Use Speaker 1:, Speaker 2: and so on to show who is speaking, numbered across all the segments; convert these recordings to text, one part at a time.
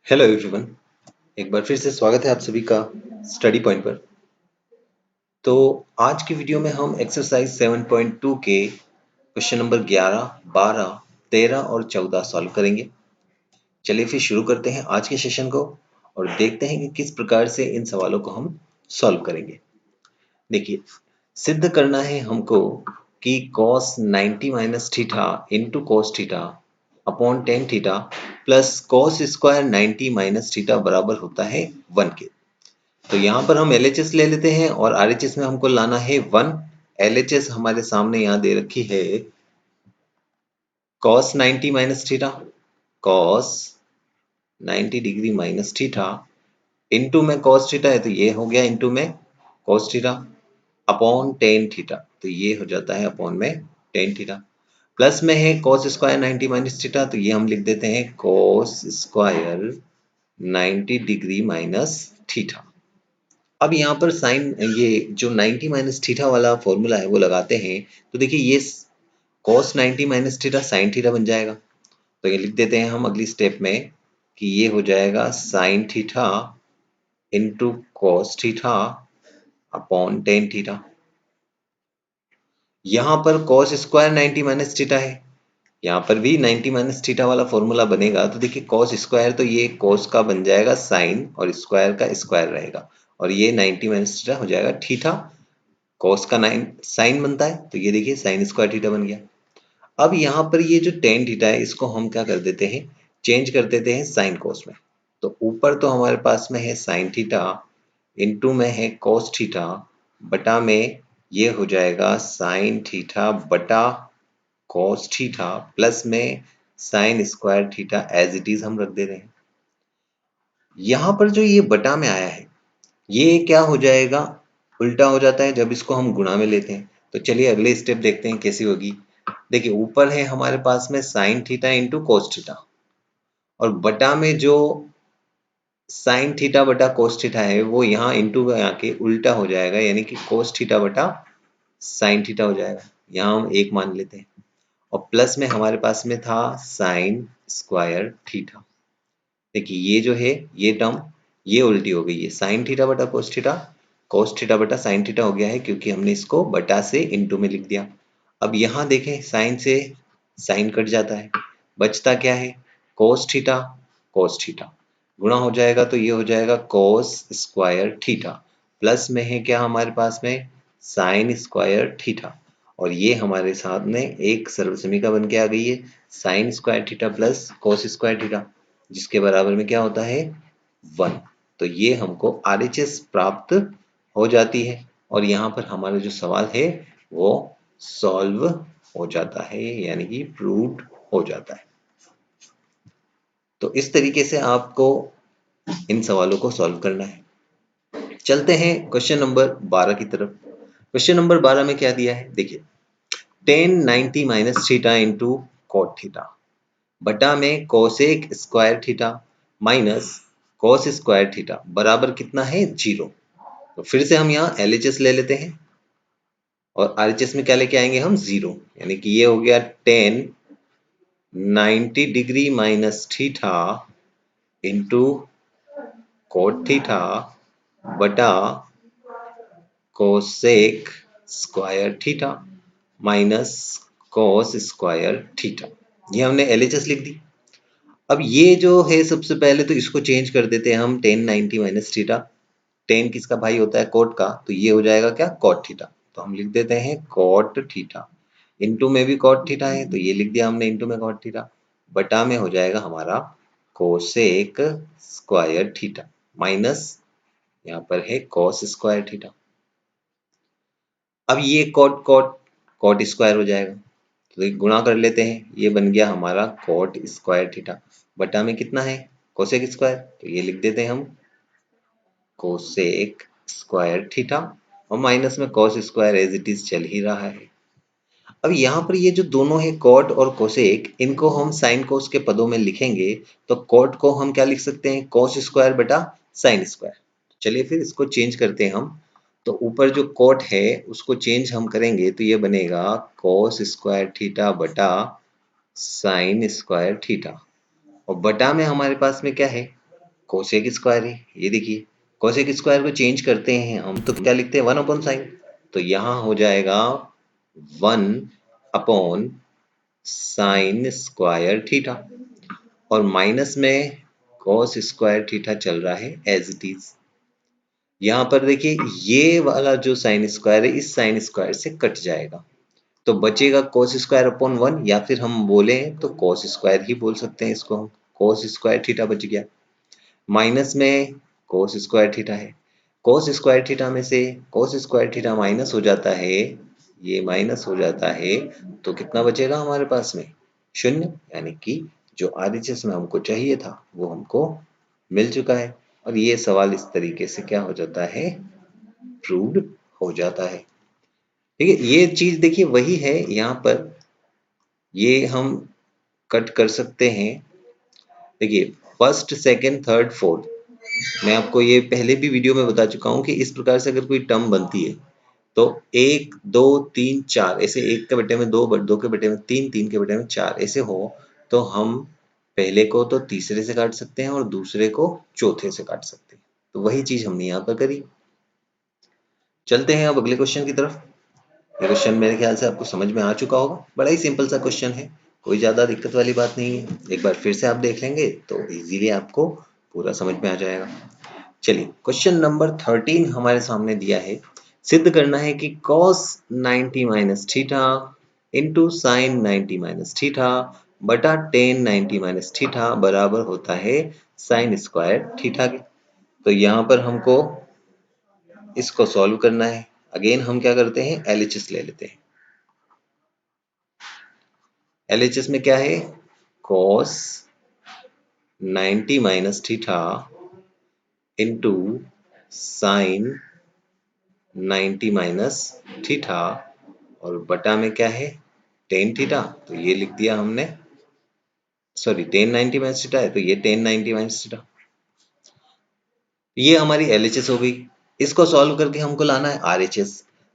Speaker 1: Hello everyone. एक बार फिर से स्वागत है आप सभी का स्टडी पॉइंट पर। तो आज की वीडियो में हम एक्सरसाइज 7.2 के क्वेश्चन नंबर 11, 12, 13 और 14 सॉल्व करेंगे। चलिए फिर शुरू करते हैं आज के सेशन को और देखते हैं कि किस प्रकार से इन सवालों को हम सॉल्व करेंगे। देखिए, सिद्ध करना है हमको कि cos 90 minus theta into cos theta upon tan theta plus cos square 90 minus theta बराबर होता है 1 के। तो यहाँ पर हम LHS ले लेते हैं और RHS में हमको लाना है 1। LHS हमारे सामने यहाँ दे रखी है cos 90 minus theta, cos 90 degree minus theta into में cos थीटा है तो ये हो गया इंटू में cos theta upon tan theta, तो ये हो जाता है अपॉन में टेन थीटा। प्लस में है cos स्क्वायर 90 माइनस थीटा, तो ये हम लिख देते हैं cos square 90 degree minus theta. अब यहाँ पर साइन ये जो 90 माइनस थीटा वाला फॉर्मूला है वो लगाते हैं, तो देखिए ये cos 90 minus theta sine theta बन जाएगा। तो ये लिख देते हैं हम अगली स्टेप में कि ये हो जाएगा sine theta into cos theta upon tan theta. यहाँ पर cos स्क्वायर 90 माइनस थीटा है, यहाँ पर भी 90 माइनस थीटा वाला फॉर्मूला बनेगा। तो देखिए cos स्क्वायर तो ये cos का बन जाएगा साइन और स्क्वायर का स्क्वायर रहेगा और ये 90 माइनस थीटा हो जाएगा थीटा। cos का 9 साइन बनता है तो ये देखिए साइन स्क्वायर थीटा बन गया। अब यहाँ पर ये जो टेन थीटा है इसको हम क्या कर देते हैं, चेंज कर देते हैं साइन cos में। तो ऊपर तो हमारे पास में है साइन थीटा, इनटू में है cos थीटा, बटा में ये हो जाएगा साइन थीटा बटा cos थीटा प्लस में sine square theta as it is हम रख दे रहे हैं। यहाँ पर जो ये बटा में आया है ये क्या हो जाएगा, उल्टा हो जाता है जब इसको हम गुणा में लेते हैं। तो चलिए अगले स्टेप देखते हैं कैसी होगी। देखिए ऊपर है हमारे पास में sine theta into cos theta और बटा में जो साइन थीटा बटा कोस थीटा है वो यहाँ इंटू में आके उल्टा हो जाएगा, यानी कि कोस थीटा बटा साइन थीटा हो जाएगा। यहाँ हम एक मान लेते हैं और प्लस में हमारे पास में था साइन स्क्वायर थीटा। देखिए ये जो है ये टर्म ये उल्टी हो गई है, साइन थीटा बटा कोस थीटा बटा साइन थीटा हो गया है क्योंकि हमने इसको बटा से इनटू में लिख दिया। अब यहाँ देखें साइन से साइन कट जाता है, बचता क्या है कोस थीटा गुणा हो जाएगा तो ये हो जाएगा कोस स्क्वायर थीटा प्लस में है क्या हमारे पास में साइन स्क्वायर थीटा और ये हमारे सामने एक सर्वसमीका बन के आ गई है sign square theta plus cos square theta जिसके बराबर में क्या होता है 1। तो ये हमको RHS प्राप्त हो जाती है और यहाँ पर हमारा जो सवाल है वो सॉल्व हो जाता है, यानी कि प्रूव्ड हो जाता है। तो इस तरीके से आपको इन सवालों को सॉल्व करना है। चलते हैं क्वेश्चन नंबर 12 की तरफ। क्वेश्चन नंबर 12 में क्या दिया है, देखिए tan 90 minus theta into cot theta बटा में cosec square theta minus cos square theta बराबर कितना है 0। तो फिर से हम यहाँ LHS ले लेते हैं और RHS में क्या लेके आएंगे हम 0, यानी कि ये हो गया ten 90 degree minus theta into cot theta बटा cosec square theta minus cos square theta. ये हमने LHS लिख दी। अब ये जो है सबसे पहले तो इसको चेंज कर देते हैं हम टेन 90 माइनस थीटा, टेन किसका भाई होता है कोट का, तो ये हो जाएगा क्या कॉट थीटा। तो हम लिख देते हैं कॉट थीटा, इनटू में भी कॉट थीटा है तो ये लिख दिया हमने इनटू में कॉट थीटा, बटा में हो जाएगा हमारा कोसेक स्क्वायर थीटा माइनस यहाँ पर है कॉस स्क्वायर थीटा। अब ये कॉट कॉट कॉट स्क्वायर हो जाएगा तो एक गुणा कर लेते हैं, ये बन गया हमारा कॉट स्क्वायर थीटा बटा में कितना है कोसेक स्क्वायर, तो ये लिख देते हैं हम कोसेक स्क्वायर थीटा और माइनस में cos square as it is चल ही रहा है। अब यहाँ पर ये जो दोनों है कॉट और कोसेक, इनको हम साइन कोस के पदों में लिखेंगे तो कॉट को हम क्या लिख सकते हैं कॉस स्क्वायर बटा साइन स्क्वायर। चलिए फिर इसको चेंज करते हैं हम। तो ऊपर जो कॉट है उसको चेंज हम करेंगे तो ये बनेगा कॉस स्क्वायर थीटा बटा साइन स्क्वायर थीटा और बटा में हमारे पास में क्या है कोसेक स्क्वायर है। ये देखिए कोसेक स्क्वायर को चेंज करते हैं हम तो क्या लिखते हैं 1 अपॉन साइन, तो यहाँ हो जाएगा 1 अपॉन साइन स्क्वायर थीटा, और माइनस में कॉस स्क्वायर थीटा चल रहा है एज इट इज। यहाँ पर देखिए ये वाला जो साइन स्क्वायर है इस साइन स्क्वायर से कट जाएगा, तो बचेगा cos स्क्वायर अपॉन 1, या फिर हम बोले तो cos स्क्वायर ही बोल सकते हैं इसको हम, cos स्क्वायर थीटा बच गया। माइनस में cos स्क्वायर थीटा है, cos स्क्वायर थीटा में से cos स्क्वायर थीटा माइनस हो जाता है, ये माइनस हो जाता है, तो कितना बचेगा हमारे पास में 0, यानी कि जो RHS में हमको चाहिए था वो हमको मिल चुका है। और ये सवाल इस तरीके से क्या हो जाता है, प्रूव्ड हो जाता है। ठीक है, ये चीज देखिए वही है, यहाँ पर ये हम कट कर सकते हैं। देखिए फर्स्ट सेकंड थर्ड फोर्थ, मैं आपको ये पहले भी वीडियो में बता चुका हूँ कि इस प्रकार से अगर कोई टर्म बनती है तो 1 2 3 4 ऐसे, 1 के बटे में 2, 2 के बटे में 3, 3 के बटे में 4 ऐसे हो, तो हम पहले को तो तीसरे से काट सकते हैं और दूसरे को चौथे से काट सकते हैं। तो वही चीज हमने यहाँ पर करी। चलते हैं अब अगले क्वेश्चन की तरफ। ये क्वेश्चन मेरे ख्याल से आपको समझ में आ चुका होगा, बड़ा ही सिंपल सा क्वेश्चन है, कोई ज़्यादा दिक्कत वाली बात नहीं है। एक बार फिर से आप देख लेंगे तो इजीली आपको पूरा समझ में आ जाएगा। चलिए क्वेश्चन नंबर 13 हमारे सामने दिया है, सिद्ध करना है कि cos 90 minus theta into sine 90 minus theta बटा tan 90 माइनस थीटा बराबर होता है साइन स्क्वायर थीटा के। तो यहाँ पर हमको इसको सॉल्व करना है। अगेन हम क्या करते हैं, LHS ले लेते हैं। LHS में क्या है, cos 90 minus theta into sine 90 minus theta, और बटा में क्या है tan थीटा, तो ये लिख दिया हमने, सॉरी tan 90 माइनस थीटा है तो ये tan 90 माइनस थीटा। ये हमारी LHS हो गई। इसको सॉल्व करके हमको लाना है RHS।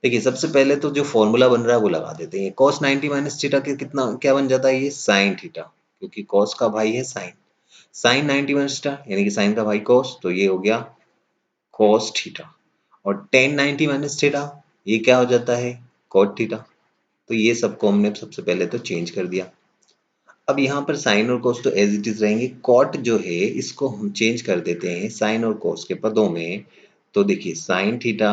Speaker 1: देखिए सबसे पहले तो जो फॉर्मूला बन रहा है वो लगा देते हैं। cos 90 माइनस थीटा के कितना क्या बन जाता है, ये sin थीटा, क्योंकि cos का भाई है sin, sin 90 माइनस थीटा यानी कि sin का भाई cos, तो ये हो गया cos थीटा, और tan 90 माइनस थीटा ये क्या हो जाता है cot थीटा। तो ये सबको हमने सबसे पहले तो चेंज कर दिया। अब यहाँ पर साइन और कोस तो एज इट इज रहेंगे, कॉट जो है इसको हम चेंज कर देते हैं साइन और कोस के पदों में। तो देखिए sine theta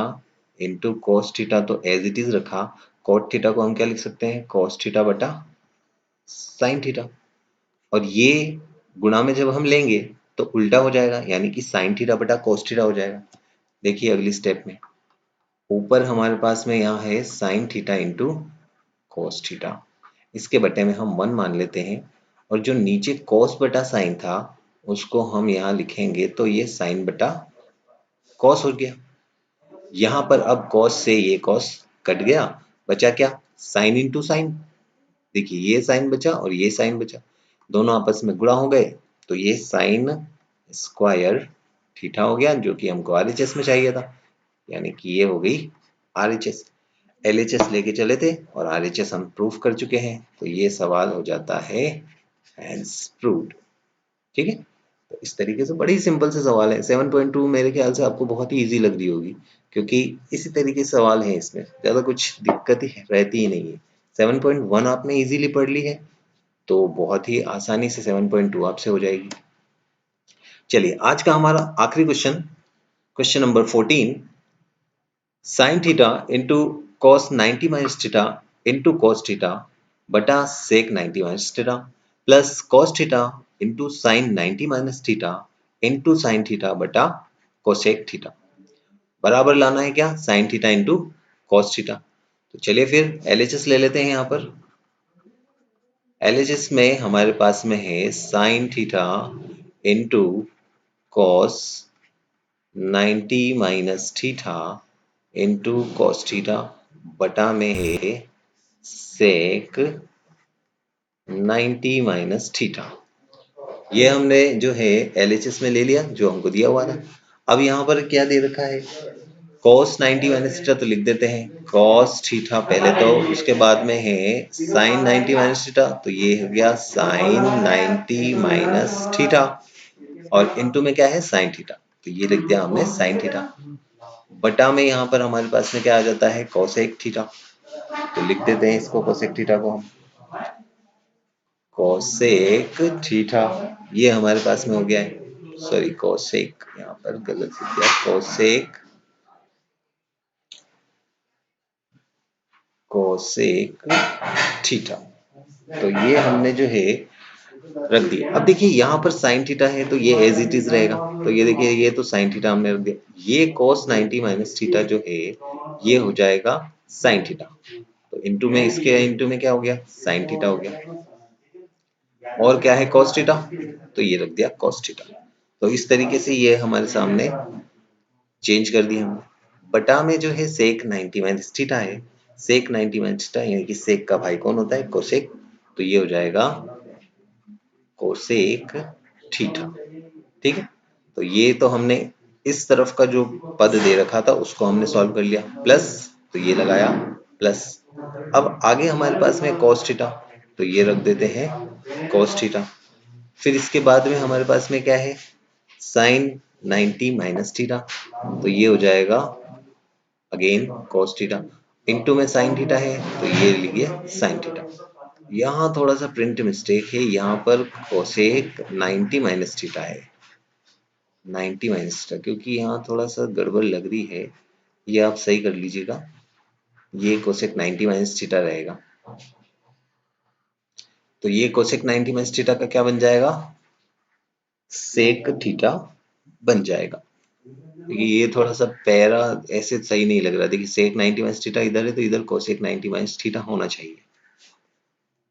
Speaker 1: into cos theta तो एज इट इज रखा, कॉट थीटा को हम क्या लिख सकते हैं, कोस थीटा बटा साइन थीटा, और ये गुणा में जब हम लेंगे तो उल्टा हो जाएगा, यानी कि साइन थीटा बटा कोस थीटा हो जाएगा। देखिए अगली स्टेप में ऊपर हमारे पास में यहाँ है sine theta into cos theta, इसके बटे में हम 1 मान लेते हैं, और जो नीचे कॉस बटा साइन था उसको हम यहाँ लिखेंगे तो ये साइन बटा कॉस हो गया। यहाँ पर अब कॉस से ये कॉस कट गया, बचा क्या साइन इंटू साइन। देखिए ये साइन बचा और ये साइन बचा, दोनों आपस में गुणा हो गए, तो ये साइन स्क्वायर थीटा हो गया जो कि हमको RHS में चाहिए था, यानी कि ये हो गई RHS। LHS लेके चले थे और RHS हम प्रूफ कर चुके हैं, तो ये सवाल हो जाता है हैंस प्रूव्ड। ठीक है, तो इस तरीके से बड़ी सिंपल से सवाल है। 7.2 मेरे ख्याल से आपको बहुत ही इजी लग रही होगी, क्योंकि इसी तरीके से सवाल है, इसमें ज्यादा कुछ दिक्कत ही रहती ही नहीं है। 7.1 आपने इजीली पढ़ ली है, तो बहुत ही आसानी से 7.2 आपसे हो जाएगी। चलिए आज का हमारा आखिरी question, question number 14, sine theta into cos 90 minus theta into cos theta बटा सेक 90 minus theta plus cos theta into sine 90 minus theta into sine theta बटा कोसेक थीटा बराबर लाना है क्या sine theta into cos theta. तो चलिए फिर LHS ले लेते हैं। यहाँ पर LHS में हमारे पास में है sine theta into cos 90 minus theta into cos theta बटा में है सेक 90 माइनस थीटा। ये हमने जो है LHS में ले लिया जो हमको दिया हुआ था। अब यहाँ पर क्या दे रखा है, cos 90 माइनस थीटा, तो लिख देते हैं cos थीटा पहले, तो उसके बाद में है sin 90 माइनस थीटा, तो ये हो गया sin 90 माइनस थीटा। और इनटू में क्या है साइन थीटा, तो ये लिख दिया हमने साइन थीटा। बटा में यहाँ पर हमारे पास में क्या आ जाता है कोसेक थीटा, तो लिख देते हैं इसको कोसेक थीटा को हम कोसेक थीटा, ये हमारे पास में हो गया है, सॉरी कोसेक यहाँ पर गलत लिख दिया, कोसेक कोसेक थीटा, तो ये हमने जो है रख दिया। अब देखिए यहाँ पर साइन थीटा है तो ये एज इट इज रहेगा, तो ये देखिए ये तो साइन थीटा हमने रख दिया, ये cos 90 माइनस थीटा जो है ये हो जाएगा साइन थीटा, तो इनटू में इसके इनटू में क्या हो गया साइन थीटा हो गया, और क्या है cos थीटा, तो ये रख दिया cos थीटा। तो इस तरीके से ये हमारे सामने चेंज कर दिया हमने। बटा में जो है सेक 90 माइनस थीटा है, सेक 90 माइनस थीटा यानी कि सेक का भाई कौन होता है कोसेक, तो ये हो जाएगा कोसेक थीटा। ठीक है, तो ये तो हमने इस तरफ का जो पद दे रखा था उसको हमने सॉल्व कर लिया, प्लस तो ये लगाया प्लस। अब आगे हमारे पास में cos थीटा, तो ये रख देते हैं cos थीटा। फिर इसके बाद में हमारे पास में क्या है साइन 90 माइनस थीटा, तो ये हो जाएगा अगेन cos थीटा, इनटू में साइन थीटा है तो ये लिखिए साइन थीटा। यहाँ थोड़ा सा प्रिंट मिस्टेक है, यहाँ पर कोसेक 90 माइनस थीटा है, 90 माइनस थीटा, क्योंकि यहाँ थोड़ा सा गड़बड़ लग रही है, ये आप सही कर लीजिएगा, ये कोसेक 90 माइनस थीटा रहेगा, तो ये कोसेक 90 माइनस थीटा का क्या बन जाएगा सेक थीटा बन जाएगा। देखिए ये थोड़ा सा पैरा ऐसे सही नहीं लग रहा, देखिए सेक 90 माइनस थीटा इधर है तो इधर कोसेक 90 माइनस थीटा होना चाहिए।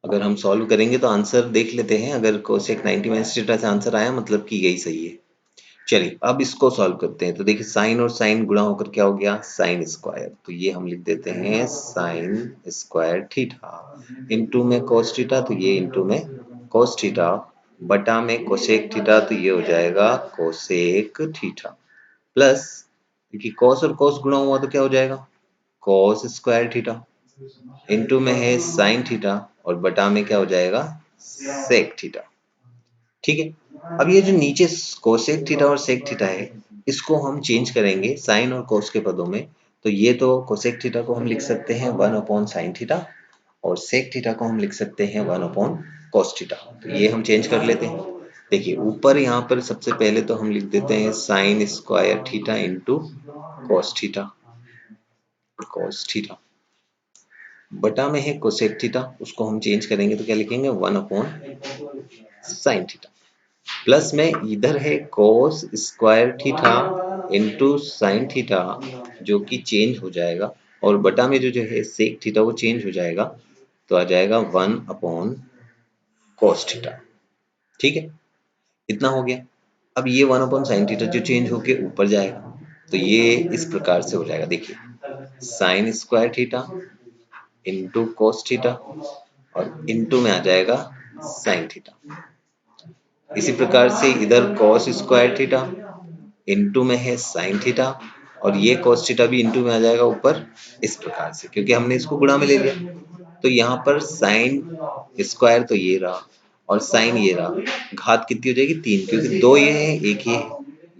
Speaker 1: अगर हम सॉल्व करेंगे तो आंसर देख लेते हैं, अगर कोसेक 90 माइनस थीटा से आंसर आया मतलब कि यही सही है। चलिए अब इसको सॉल्व करते हैं, तो देखिए साइन और साइन गुणा होकर क्या हो गया साइन स्क्वायर, तो ये हम लिख देते हैं साइन स्क्वायर थीटा, इनटू में cos थीटा तो ये इनटू में cos थीटा, बटा में कोसेक थीटा तो ये हो जाएगा कोसेक थीटा, प्लस क्योंकि cos और cos गुणा हुआ तो क्या हो जाएगा cos स्क्वायर थीटा, इनटू में है साइन थीटा और बटा में क्या हो जाएगा सेक थीटा। ठीक है, अब ये जो नीचे कोसेक थीटा और सेक थीटा है इसको हम चेंज करेंगे साइन और कोस के पदों में, तो ये तो कोसेक थीटा को हम लिख सकते हैं 1 अपॉन साइन थीटा और सेक थीटा को हम लिख सकते हैं 1 अपॉन कोस थीटा, तो ये हम चेंज कर लेते हैं। देखिए ऊपर यहाँ पर सबसे पहले तो हम लिख देते हैं sign square theta into cos theta, cos theta, बटा में है कोसेक थीटा उसको हम चेंज करेंगे तो क्या लिखेंगे 1 अपॉन साइन थीटा, प्लस में इधर है cos square theta into sine theta जो कि चेंज हो जाएगा, और बटा में जो है सेक थीटा वो चेंज हो जाएगा, तो आ जाएगा 1 अपॉन cos थीटा। ठीक है, इतना हो गया। अब ये 1 अपॉन साइन थीटा जो चेंज होके ऊपर जाएगा तो ये इस प्रकार से हो जाएगा, देखिए sign square theta into cos theta और इंटू में आ जाएगा साइन थीटा। इसी प्रकार से इधर cos स्क्वायर थीटा इंटू में है साइन थीटा और ये cos थीटा भी इंटू में आ जाएगा ऊपर, इस प्रकार से क्योंकि हमने इसको गुणा में ले लिया, तो यहाँ पर साइन स्क्वायर तो ये रहा और साइन ये रहा, घात कितनी हो जाएगी 3, क्योंकि 2 ये है 1 ये है,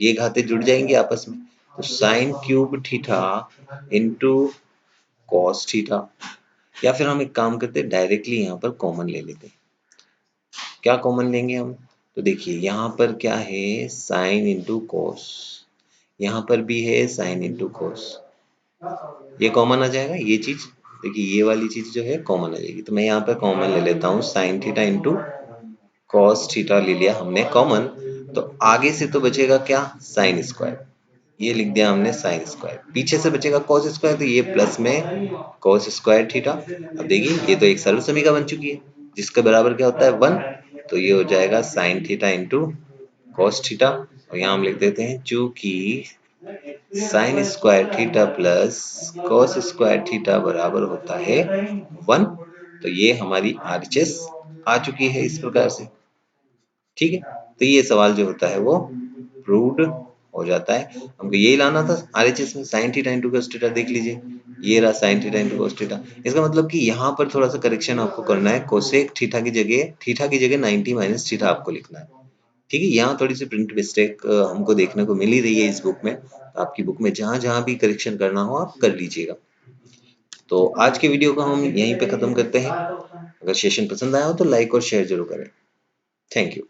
Speaker 1: ये घातें जुड़ जाएंगी आपस में, तो sine cube theta into cos theta, या फिर हम एक काम करते हैं डायरेक्टली यहाँ पर कॉमन ले लेते हैं। क्या कॉमन लेंगे हम, तो देखिए यहाँ पर क्या है साइन इंटू कोस, यहाँ पर भी है साइन इंटू कोस, ये कॉमन आ जाएगा ये चीज, देखिए ये वाली चीज जो है कॉमन आ जाएगी, तो मैं यहाँ पर कॉमन ले लेता हूँ sine theta into cos theta ले लिया हमने कॉमन, तो आगे से तो बचेगा क्या साइन स्क्वायर, ये लिख दिया हमने साइन स्क्वायर, पीछे से बचेगा कॉस स्क्वायर तो ये प्लस में कॉस स्क्वायर थीटा। अब देखिए ये तो एक सरल समीकरण बन चुकी है जिसके बराबर क्या होता है 1, तो ये हो जाएगा sine theta into cos theta, और यहाँ हम लिख देते हैं चूंकि sign square theta plus cos square theta बराबर होता है 1, तो ये हमारी आरएचएस आ चुकी है इस प्रकार से। ठीक है, तो ये सवाल जो होता है वो प्रूव्ड हो जाता है। हमको यही लाना था आरएचएस में sine theta into cos theta, देख लीजिए ये रहा sine theta into cos theta, इसका मतलब कि यहाँ पर थोड़ा सा करेक्शन आपको करना है, कोसेक थीटा की जगह 90 माइनस थीटा आपको लिखना है। ठीक है, यहाँ थोड़ी सी प्रिंट मिस्टेक हमको देखने को मिल ही रही है इस बुक में। तो आपकी बुक में जहाँ जहाँ भी करेक्शन करना हो आप कर लीजिएगा। तो आज के वीडियो को हम यहीं पे खत्म करते हैं। अगर सेशन पसंद आया हो तो लाइक और शेयर जरूर करें। Thank you.